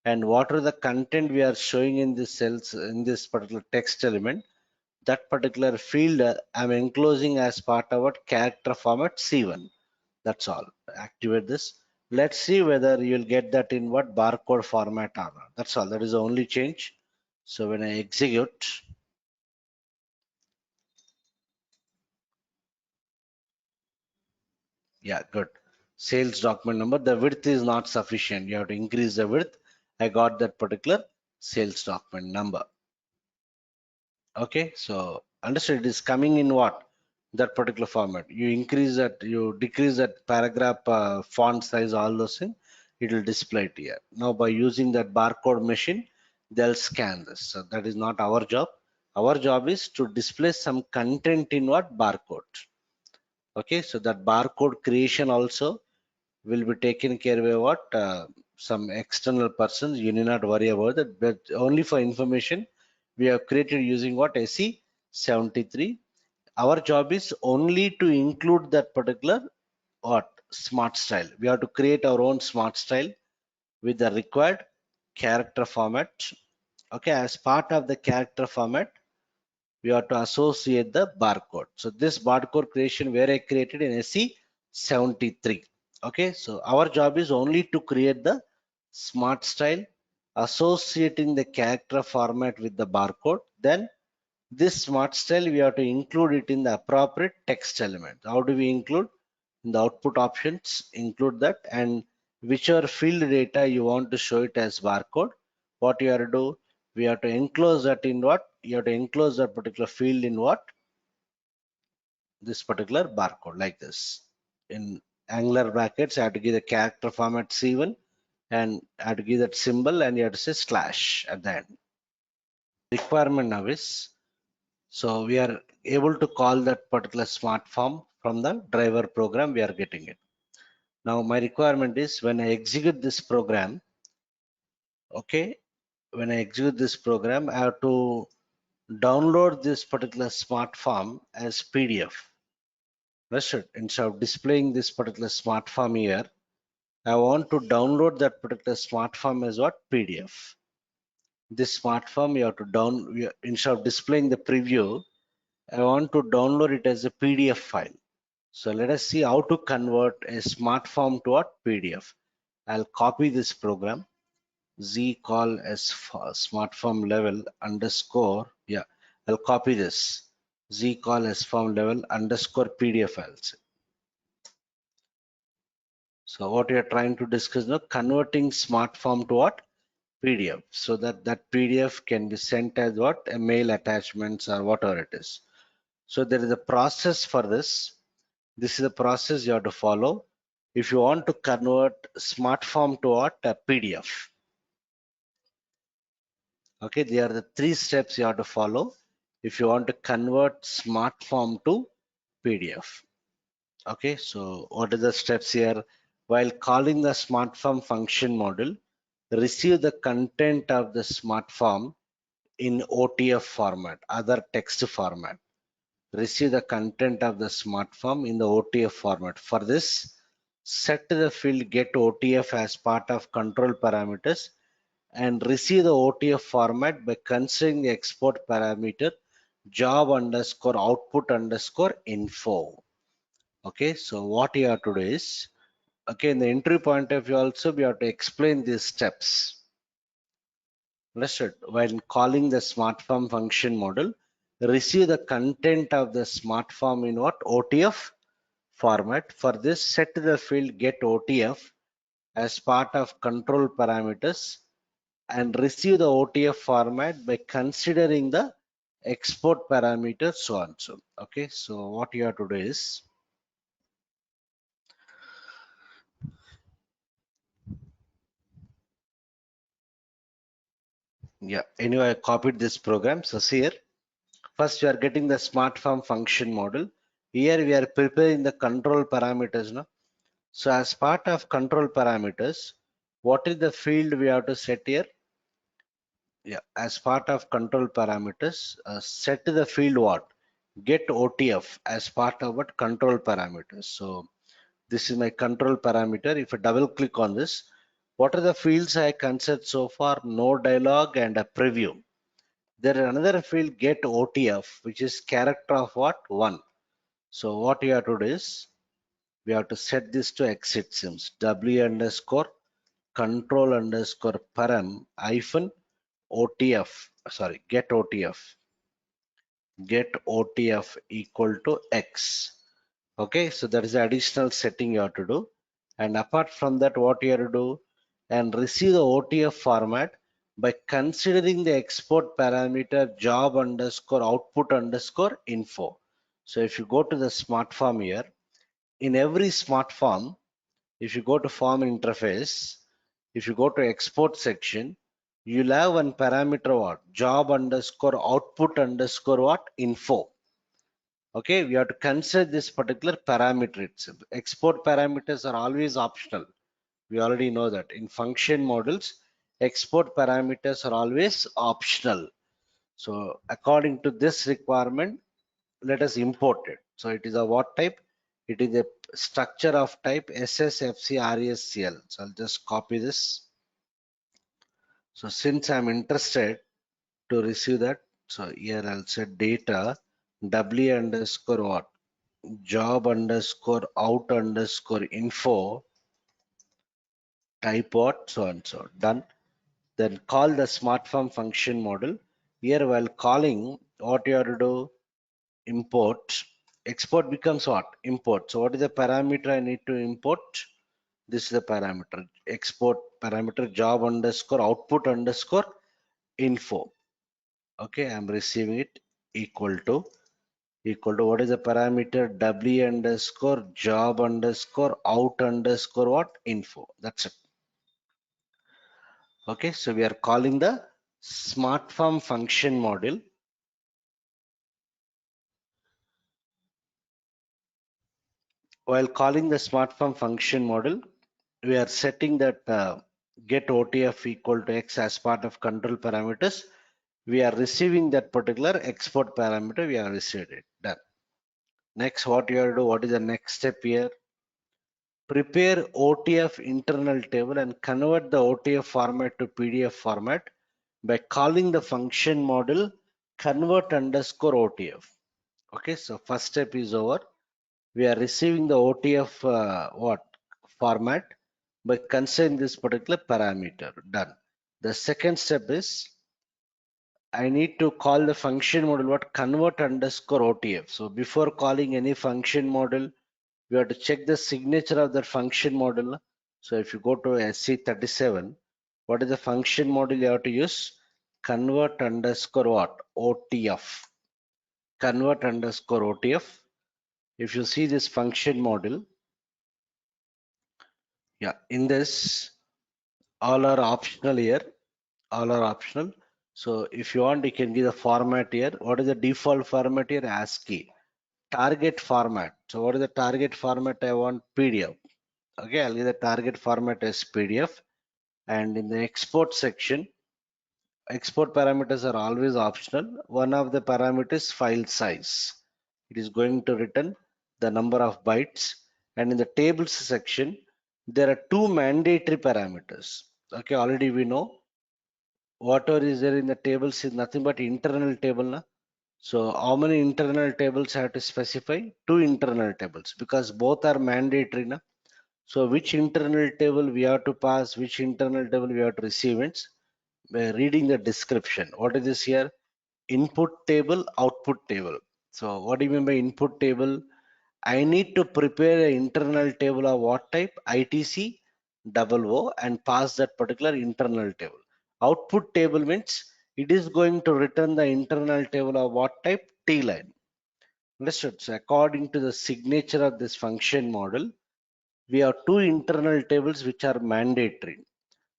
And what are the content we are showing in this cells in this particular text element? That particular field I'm enclosing as part of what character format C1. That's all. Activate this. Let's see whether you'll get that in what barcode format or not. That's all. That is the only change. So when I execute, yeah, good. Sales document number. The width is not sufficient. You have to increase the width. I got that particular sales document number. Okay, so understood. It is coming in what? That particular format. You increase that, you decrease that paragraph font size, all those things, it will display it here. Now by using that barcode machine, they'll scan this. So that is not our job. Our job is to display some content in what? Barcode. Okay, so that barcode creation also will be taken care of by what? Some external persons. You need not worry about that. But only for information, we have created using what? SE73. Our job is only to include that particular what? Smart style. We have to create our own smart style with the required character format. Okay, as part of the character format, we have to associate the barcode. So this barcode creation where I created in SE73. Okay, so our job is only to create the smart style associating the character format with the barcode. Then this smart style, we have to include it in the appropriate text element. How do we include? In the output options, include that, and whichever field data you want to show it as barcode, what you have to do, we have to enclose that in what? You have to enclose that particular field in what? This particular barcode, like this. In angular brackets, I have to give the character format C1 and I have to give that symbol and you have to say slash at the end. Requirement now is, so we are able to call that particular smart form from the driver program. We are getting it. Now my requirement is when I execute this program, okay, when I execute this program, I have to download this particular smart form as PDF. Understood? Instead of displaying this particular smart form here, I want to download that particular smart form as what? PDF. This smart form you have to instead of displaying the preview, I want to download it as a PDF file. So let us see how to convert a smart form to a PDF. I'll copy this program, z call as smart form level underscore, yeah, I'll copy this, z call as form level underscore PDF files. So what we are trying to discuss now, converting smart form to what? PDF, so that that PDF can be sent as what? A mail attachments or whatever it is. So there is a process for this. This is the process you have to follow if you want to convert smart form to what? A PDF. Okay, they are the 3 steps you have to follow if you want to convert smart form to PDF. Okay, so what are the steps here? While calling the smart form function model, receive the content of the smart form in OTF format, other text format. Receive the content of the smart form in the OTF format. For this, set the field get OTF as part of control parameters and receive the OTF format by considering the export parameter job underscore output underscore info. Okay, so what you have to do is, okay, in the entry point of view also we have to explain these steps. Understood? While calling the SmartForm function model, receive the content of the SmartForm in what? OTF format. For this, set the field get OTF as part of control parameters and receive the OTF format by considering the export parameters, so on. So, okay, so what you have to do is, yeah, anyway, I copied this program. So, see here, first we are getting the SmartForm function model. Here we are preparing the control parameters now. So as part of control parameters, what is the field we have to set here? Yeah, as part of control parameters, set the field what? Get OTF as part of what? Control parameters. So This is my control parameter. If I double click on this, what are the fields I considered so far? No dialog and a preview. There is another field get OTF, which is character of what? 1. So what you have to do is we have to set this to exit sims w underscore control underscore param hyphen OTF, sorry, get OTF equal to X. Okay, so that is the additional setting you have to do. And apart from that, what you have to do and receive the OTF format by considering the export parameter job underscore output underscore info. So if you go to the smart form here, in every smart form, if you go to form interface, if you go to export section, you'll have one parameter what? Job underscore output underscore what? Info. Okay, we have to consider this particular parameter itself. Export parameters are always optional. We already know that. In function models, export parameters are always optional. So according to this requirement, let us import it. So it is a what type? It is a structure of type SSFCRESCL. So I'll just copy this. So since I'm interested to receive that, so here I'll say data w underscore what? Job underscore out underscore info type what so and so done. Then call the SmartForm function model. Here while calling, what you have to do? Import. Export becomes what? Import. So what is the parameter I need to import? This is the parameter. Export parameter job underscore output underscore info. Okay, I'm receiving it equal to what is the parameter w underscore job underscore out underscore what info. That's it. Okay, so we are calling the SmartForm function model. While calling the SmartForm function model, we are setting that get OTF equal to X as part of control parameters. We are receiving that particular export parameter. We have received it. Done. Next, what you have to do? What is the next step here? Prepare OTF internal table and convert the OTF format to PDF format by calling the function model convert underscore OTF. Okay, so first step is over. We are receiving the OTF format by considering this particular parameter. Done. The second step is I need to call the function model what convert underscore OTF. So before calling any function model, we have to check the signature of the function model. So if you go to SC37, what is the function model you have to use? Convert underscore what? OTF. Convert underscore OTF. If you see this function model, yeah, in this, all are optional here. All are optional. So if you want, you can give the format here. What is the default format here? ASCII. Target format. So what is the target format I want? PDF. Okay, I'll give the target format as PDF. And in the export section, export parameters are always optional. One of the parameters file size. It is going to return the number of bytes. And in the tables section, there are two mandatory parameters. Okay, already we know whatever is there in the tables is nothing but internal table. Na? So how many internal tables I have to specify? Two internal tables because both are mandatory. Na? So which internal table we have to pass, which internal table we have to receive it by reading the description. What is this here? Input table, output table. So what do you mean by input table? I need to prepare an internal table of what type? ITC O and pass that particular internal table. Output table means it is going to return the internal table of what type? T line. Understood? So according to the signature of this function model, we have two internal tables which are mandatory.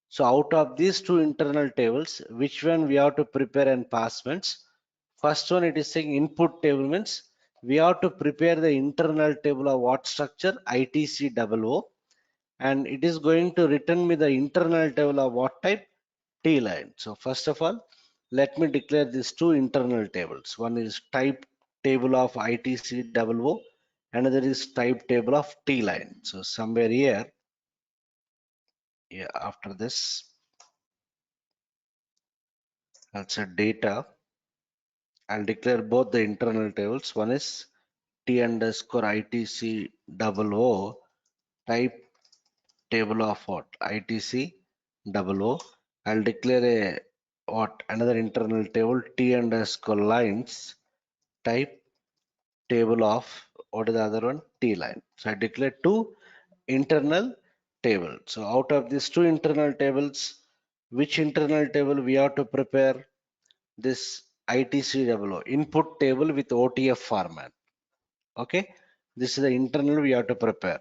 So out of these two internal tables, which one we have to prepare and pass means, first one it is saying input table means we have to prepare the internal table of what structure? ITC O and it is going to return me the internal table of what type? T line. So first of all, let me declare these two internal tables. One is type table of ITC O Another is type table of T line. So somewhere here, yeah, after this, I'll say data. I'll declare both the internal tables. One is T underscore ITC double O type table of what? ITC double O. I'll declare a what? Another internal table T underscore lines type table of what is the other one? T line. So I declare two internal table. So out of these two internal tables, which internal table we have to prepare? This ITCWO input table with OTF format. Okay, this is the internal we have to prepare.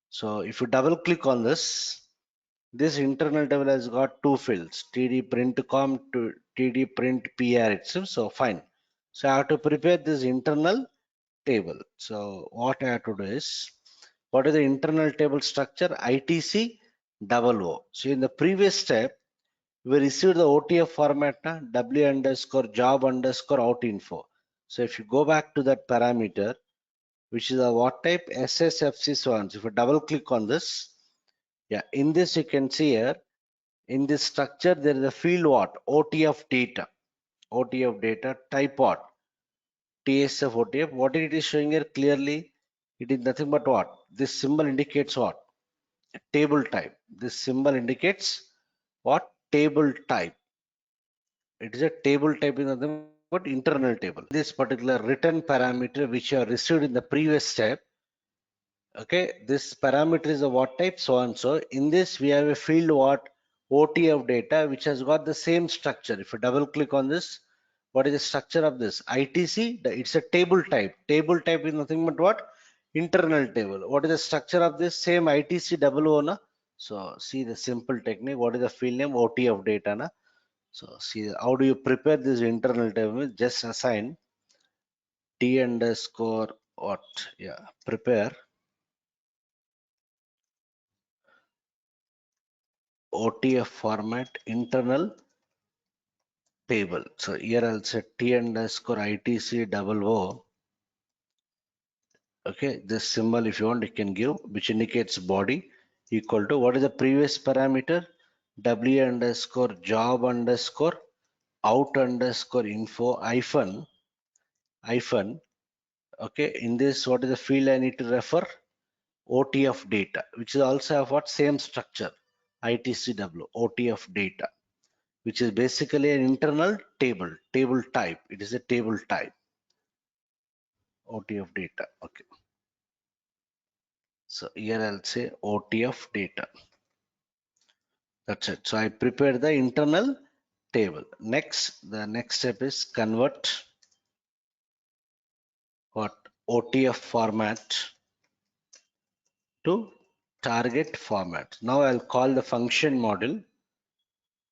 So if you double click on this internal table has got two fields, TD print com to TD print PR itself. So fine. So I have to prepare this internal table. So what I have to do is, what is the internal table structure? ITC double O. So in the previous step, we received the OTF format na, W underscore job underscore out info. So if you go back to that parameter, which is a what type? SSFC swans. If you double click on this, yeah, in this you can see here, in this structure, there is a field what? OTF data. OTF data type what? TSF OTF. What it is showing here clearly, it is nothing but what? This symbol indicates what? Table type. This symbol indicates what? Table type. It is a table type, is nothing but internal table. This particular return parameter which you have received in the previous step, okay, this parameter is a what type, so and so. In this we have a field what? OTF data which has got the same structure. If you double click on this, what is the structure of this? ITC, it's a table type. Table type is nothing but what? Internal table. What is the structure of this? Same ITC double O na? So see the simple technique. What is the field name? OTF data na? So see how do you prepare this internal table? Just assign T underscore what? Yeah, prepare OTF format internal table. So here I'll say T underscore ITC double O. Okay, this symbol if you want you can give, which indicates body equal to what is the previous parameter? W underscore job underscore out underscore info hyphen. Okay, in this what is the field I need to refer? OTF data, which is also have what? Same structure. ITCW OTF data, which is basically an internal table type. It is a table type. OTF data. Okay. So here I'll say OTF data. That's it. So I prepare the internal table. Next, the next step is convert what? OTF format to target format. Now I'll call the function model.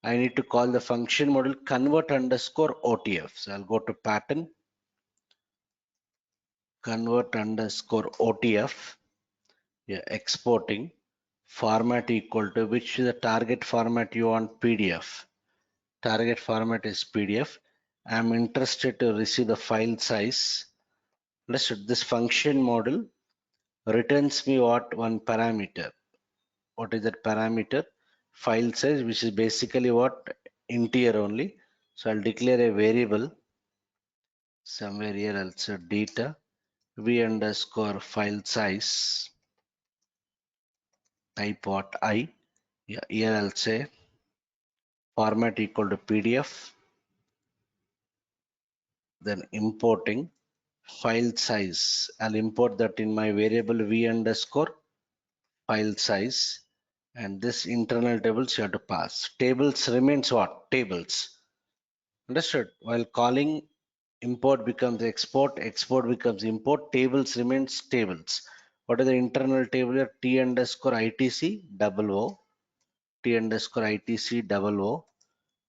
I need to call the function model convert underscore OTF. So I'll go to pattern, convert underscore OTF. Yeah, exporting format equal to which is the target format you want? PDF. Target format is PDF. I'm interested to receive the file size. This function model returns me what? One parameter. What is that parameter? File size, which is basically what? Integer only. So I'll declare a variable somewhere here. I'll say data v underscore file size type what? I. Yeah, here I'll say format equal to PDF. Then importing file size. I'll import that in my variable v underscore file size, and this internal tables you have to pass. Tables remains what? Tables. Understood? While calling import becomes export, export becomes import, tables remains tables. What is the internal table here? T underscore ITC double O, T underscore ITC double O.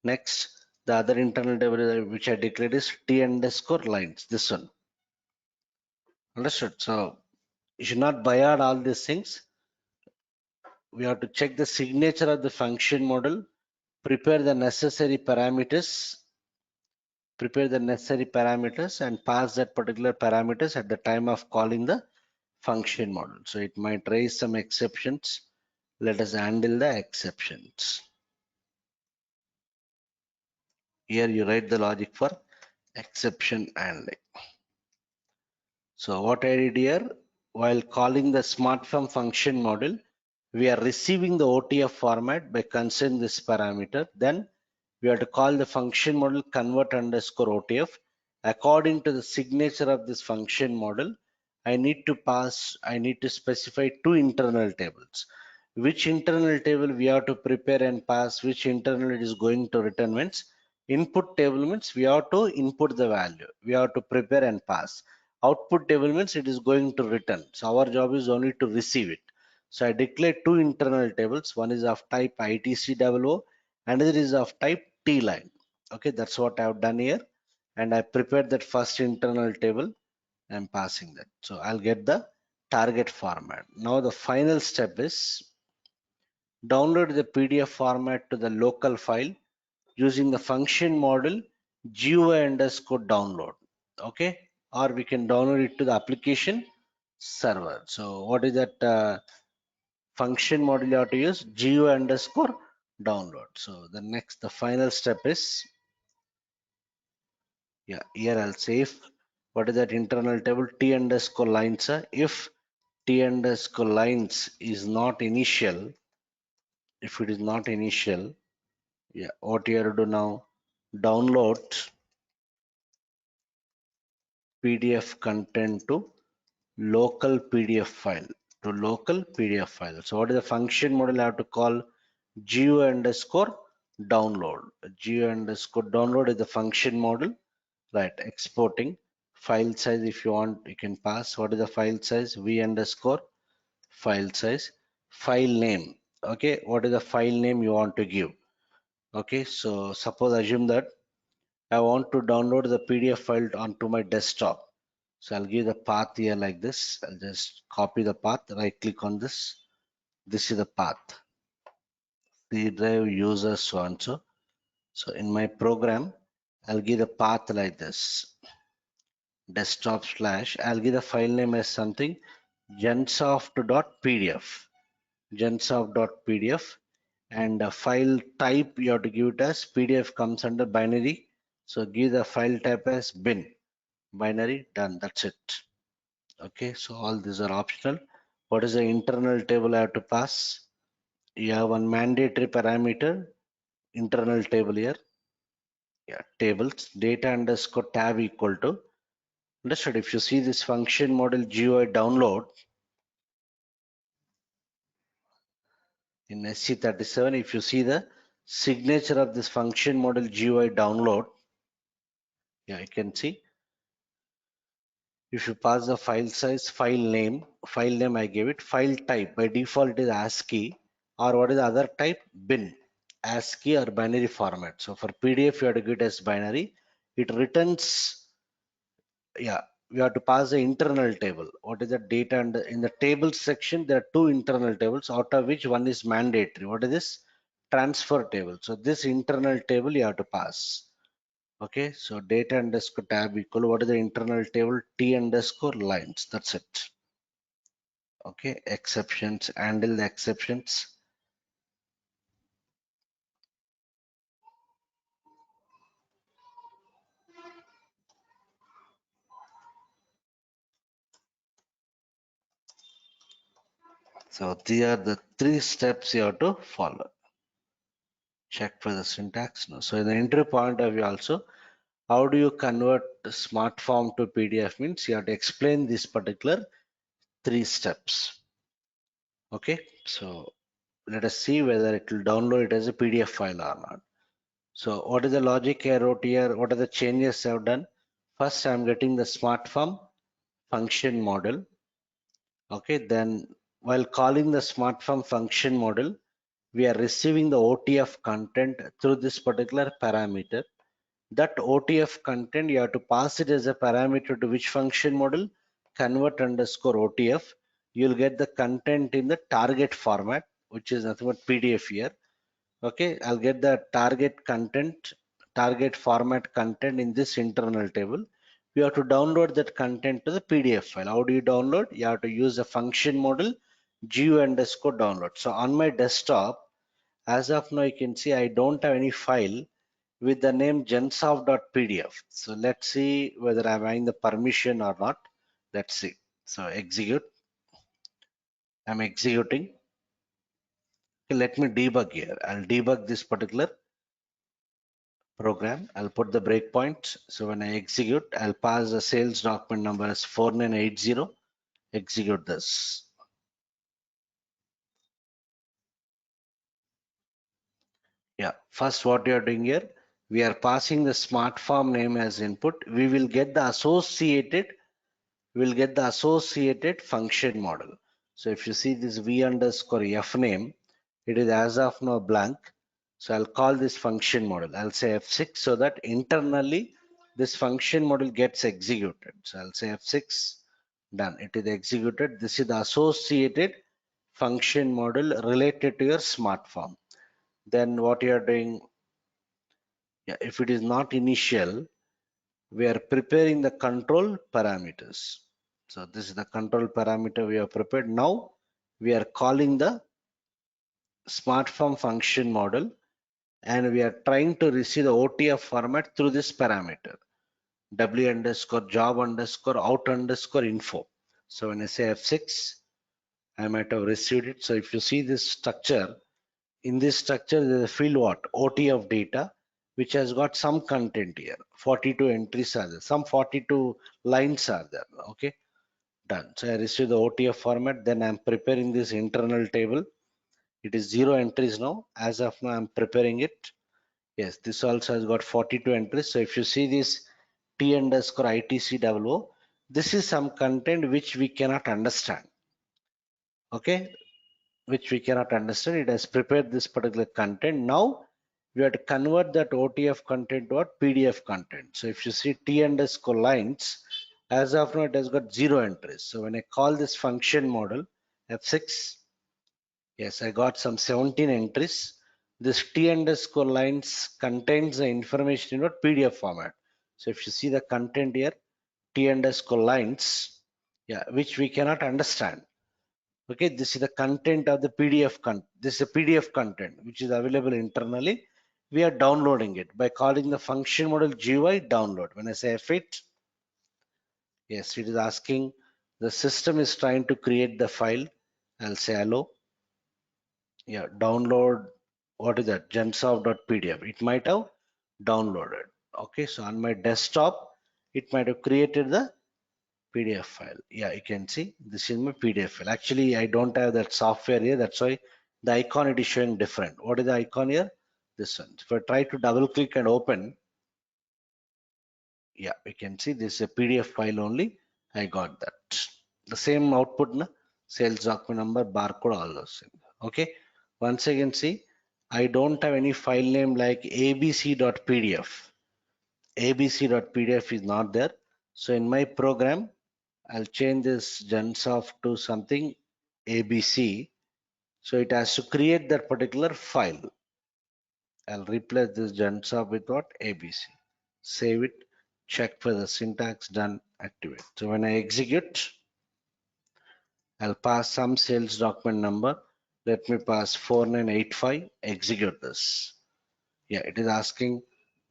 Next, the other internal table which I declared is T underscore lines, this one. Understood? So you should not buy out all these things. We have to check the signature of the function model, prepare the necessary parameters, and pass that particular parameters at the time of calling the function model. So it might raise some exceptions. Let us handle the exceptions. Here you write the logic for exception handling. So what I did here, while calling the SmartForm function model, we are receiving the OTF format by considering this parameter. Then we have to call the function model convert underscore OTF. According to the signature of this function model, I need to specify two internal tables. Which internal table we have to prepare and pass, which internal it is going to return means input table means we have to input the value. We have to prepare and pass. Output table means it is going to return. So our job is only to receive it. So I declare two internal tables. One is of type ITC00, another is of type T line. Okay, that's what I have done here. And I prepared that first internal table. I'm passing that. So I'll get the target format. Now the final step is download the PDF format to the local file using the function model GUI underscore download. Okay, or we can download it to the application server. So what is that function model you have to use? GUI underscore download. So the final step is, yeah, here I'll say if what is that internal table T underscore lines. If T underscore lines is not initial, if it is not initial, yeah, what you have to do now? Download PDF content to local PDF file So what is the function model I have to call? GUI underscore download. GUI underscore download is the function model, right? Exporting file size. If you want, you can pass. What is the file size? V underscore file size. File name. Okay, what is the file name you want to give? Okay, so suppose assume that I want to download the PDF file onto my desktop. So I'll give the path here like this. I'll just copy the path, right click on this. This is the path. C drive user so and so. So in my program, I'll give the path like this. Desktop slash, I'll give the file name as something gensoft.pdf. Gensoft.pdf, and the file type you have to give it as PDF comes under binary. So give the file type as bin. Binary, done. That's it. Okay, so all these are optional. What is the internal table I have to pass? You have one mandatory parameter, internal table here. Yeah, tables, data underscore tab equal to. Understood? If you see this function model GUI download in SC37, if you see the signature of this function model GUI download, yeah, you can see. If you pass the file size, file name I gave it, file type by default it is ASCII, or what is the other type? Bin, ASCII or binary format. So for PDF you have to give it as binary. It returns, yeah, we have to pass the internal table. What is the data? And in the table section there are two internal tables, out of which one is mandatory. What is this? Transfer table. So this internal table you have to pass. Okay, so data underscore tab equal, what is the internal table? T underscore lines. That's it. Okay, exceptions, handle the exceptions. So these are the three steps you have to follow. Check for the syntax. No. So in the entry point of view also, how do you convert smart form to PDF means you have to explain this particular three steps. Okay, so let us see whether it will download it as a PDF file or not. So what is the logic I wrote here? What are the changes I've done? First, I'm getting the SmartForm function model. Okay, then while calling the SmartForm function model, we are receiving the OTF content through this particular parameter. That OTF content, you have to pass it as a parameter to which function model? Convert underscore OTF. You'll get the content in the target format, which is nothing but PDF here. Okay, I'll get the target format content in this internal table, we have to download that content to the PDF file. How do you download? You have to use the function model GUI underscore download. So on my desktop, as of now, you can see I don't have any file with the name gensoft.pdf. So let's see whether I'm having the permission or not. Let's see. So execute. I'm executing. Okay, let me debug here. I'll debug this particular program. I'll put the breakpoint. So when I execute, I'll pass the sales document number as 4980. Execute this. Yeah, first what we are doing here, we are passing the smart form name as input. We will get the associated function model. So if you see this v underscore f name, it is as of now blank. So I'll call this function model. I'll say F6 so that internally this function model gets executed. So I'll say F6, done. It is executed. This is the associated function model related to your smart form. Then what you are doing, yeah, if it is not initial, we are preparing the control parameters. So this is the control parameter we have prepared. Now we are calling the SmartForm function model and we are trying to receive the OTF format through this parameter w underscore job underscore out underscore info. So when I say F6, I might have received it. So if you see this structure, in this structure there is a field what OTF data which has got some content here. 42 entries are there, some 42 lines are there. Okay, done. So I receive the OTF format, then I'm preparing this internal table. It is 0 entries now. As of now I'm preparing it. Yes, this also has got 42 entries. So if you see this T underscore ITCWO, this is some content which we cannot understand. Okay, which we cannot understand. It has prepared this particular content. Now we have to convert that OTF content to a PDF content. So if you see T underscore lines, as of now it has got 0 entries. So when I call this function model F6, yes, I got some 17 entries. This T underscore lines contains the information in a PDF format. So if you see the content here, T underscore lines, yeah, which we cannot understand. Okay, this is the content of the PDF this is a PDF content which is available internally. We are downloading it by calling the function model GUI download. When I say F8, yes, it is asking the system is trying to create the file. I'll say hello. Yeah, download. What is that? gensoft.pdf. It might have downloaded. Okay, so on my desktop, it might have created the PDF file. Yeah, you can see this is my PDF file. Actually, I don't have that software here. That's why the icon it is showing different. What is the icon here? This one. If I try to double click and open, yeah, we can see this is a PDF file only. I got that. The same output, na? Sales document number, barcode, all those things. Okay. Once again, see, I don't have any file name like abc.pdf. abc.pdf is not there. So in my program, I'll change this gensoft to something ABC. So it has to create that particular file. I'll replace this gensoft with what? ABC. Save it, check for the syntax, done, activate. So when I execute, I'll pass some sales document number. Let me pass 4985, execute this. Yeah, it is asking,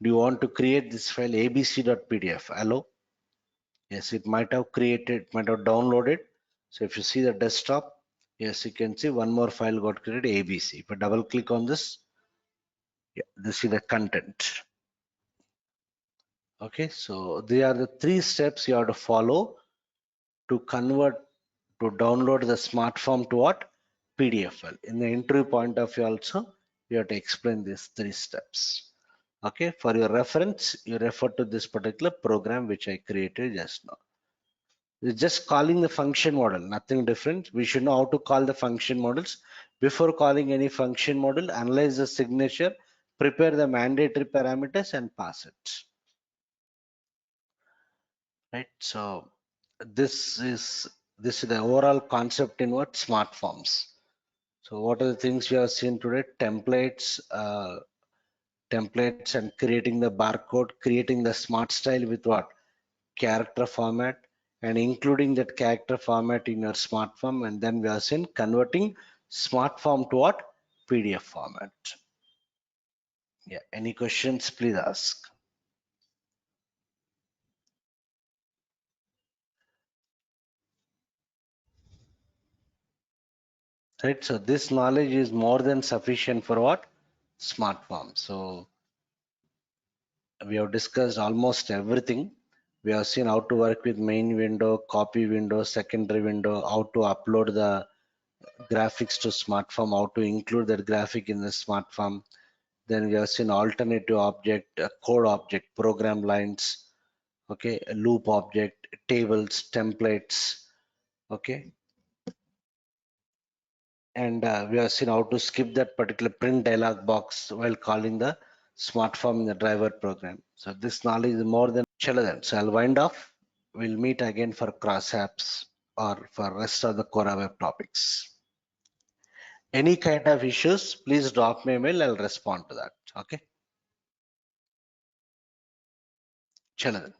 do you want to create this file abc.pdf? Hello? Yes, it might have created, might have downloaded. So if you see the desktop, yes, you can see one more file got created ABC. If I double click on this, yeah, this is the content. Okay, so they are the 3 steps you have to follow to convert, to download the smart form to what? PDF file. In the interview point of view also, you have to explain these 3 steps. Okay, for your reference, you refer to this particular program which I created just now. It's just calling the function model, nothing different. We should know how to call the function models. Before calling any function model, analyze the signature, prepare the mandatory parameters and pass it. Right. So this is the overall concept in what smart forms. So what are the things we have seen today? Templates and creating the barcode, creating the smart style with what? character format, and including that character format in your smart form, and then we have seen converting smart form to what? PDF format. Yeah, any questions, please ask. Right, so this knowledge is more than sufficient for what? Smart form. So we have discussed almost everything. We have seen how to work with main window, copy window, secondary window, how to upload the graphics to SmartForm, how to include that graphic in the SmartForm. Then we have seen alternative object, code object, program lines, okay, a loop object, tables, templates, okay. And we have seen how to skip that particular print dialog box while calling the SmartForm in the driver program. So this knowledge is more than chalo then. So I'll wind off. We'll meet again for cross apps or for rest of the Core Web topics. Any kind of issues, please drop me a mail. I'll respond to that. Okay. Chalo then.